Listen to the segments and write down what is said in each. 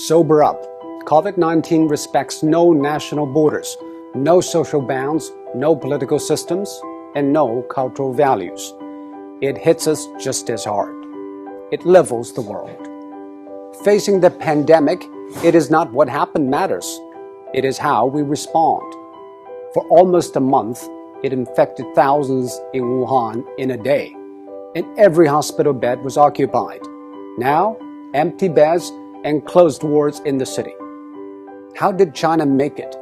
Sober up. COVID-19 respects no national borders, no social bounds, no political systems, and no cultural values. It hits us just as hard. It levels the world. Facing the pandemic, it is not what happened matters. It is how we respond. For almost a month, it infected thousands in Wuhan in a day, and every hospital bed was occupied. Now, empty beds and closed wards in the city. How did China make it?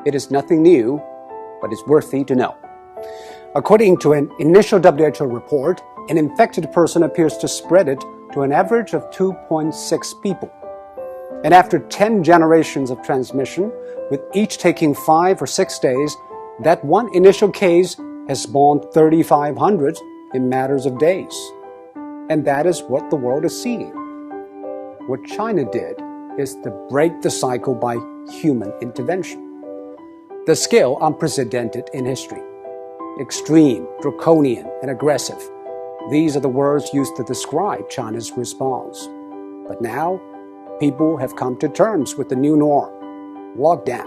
It is nothing new, but it's worthy to know. According to an initial WHO report, an infected person appears to spread it to an average of 2.6 people. And after 10 generations of transmission, with each taking 5 or 6 days, that one initial case has spawned 3,500 in matters of days. And that is what the world is seeing. What China did is to break the cycle by human intervention. The scale unprecedented in history. Extreme, draconian, and aggressive. These are the words used to describe China's response. But now, people have come to terms with the new norm, lockdown.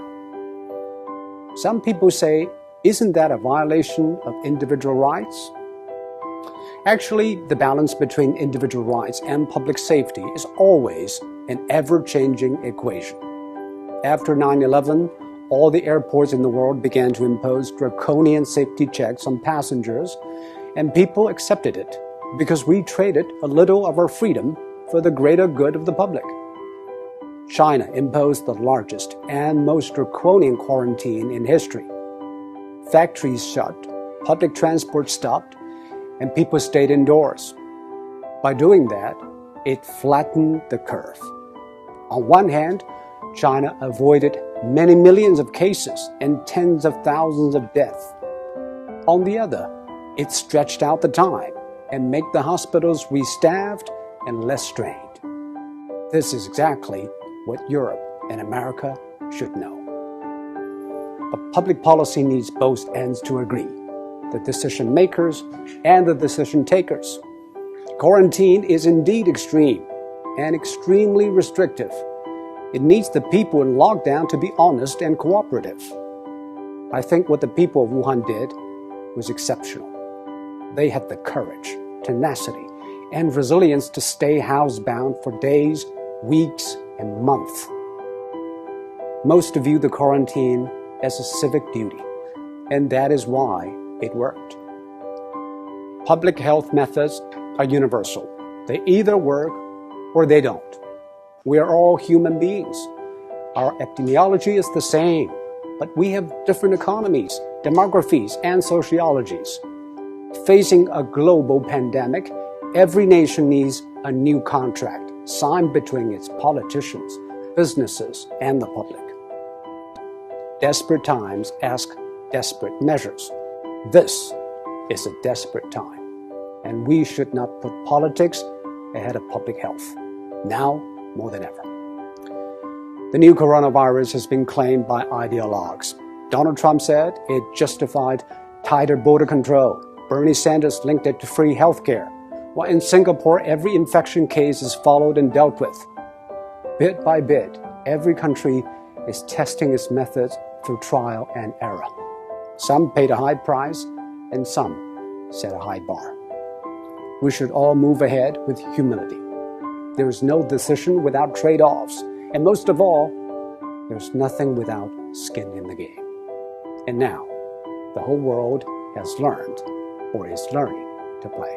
Some people say, isn't that a violation of individual rights? Actually, the balance between individual rights and public safety is always an ever-changing equation. After 9/11, all the airports in the world began to impose draconian safety checks on passengers, and people accepted it because we traded a little of our freedom for the greater good of the public. China imposed the largest and most draconian quarantine in history. Factories shut, public transport stopped, and people stayed indoors. By doing that, it flattened the curve. On one hand, China avoided many millions of cases and tens of thousands of deaths. On the other, it stretched out the time and made the hospitals restaffed and less strained. This is exactly what Europe and America should know. But public policy needs both ends to agree, the decision makers and the decision takers. Quarantine is indeed extreme and extremely restrictive. It needs the people in lockdown to be honest and cooperative. I think what the people of Wuhan did was exceptional. They had the courage, tenacity, and resilience to stay housebound for days, weeks, and months. Most view the quarantine as a civic duty, and that is why it worked. Public health methods are universal. They either work or they don't. We are all human beings. Our epidemiology is the same, but we have different economies, demographies, and sociologies. Facing a global pandemic, every nation needs a new contract signed between its politicians, businesses, and the public. Desperate times ask desperate measures. This is a desperate time, and we should not put politics ahead of public health, now more than ever. The new coronavirus has been claimed by ideologues. Donald Trump said it justified tighter border control. Bernie Sanders linked it to free healthcare, while in Singapore, every infection case is followed and dealt with. Bit by bit, every country is testing its methods through trial and error. Some paid a high price, and some set a high bar. We should all move ahead with humility. There is no decision without trade-offs, and most of all, there's nothing without skin in the game. And now, the whole world has learned, or is learning, to play.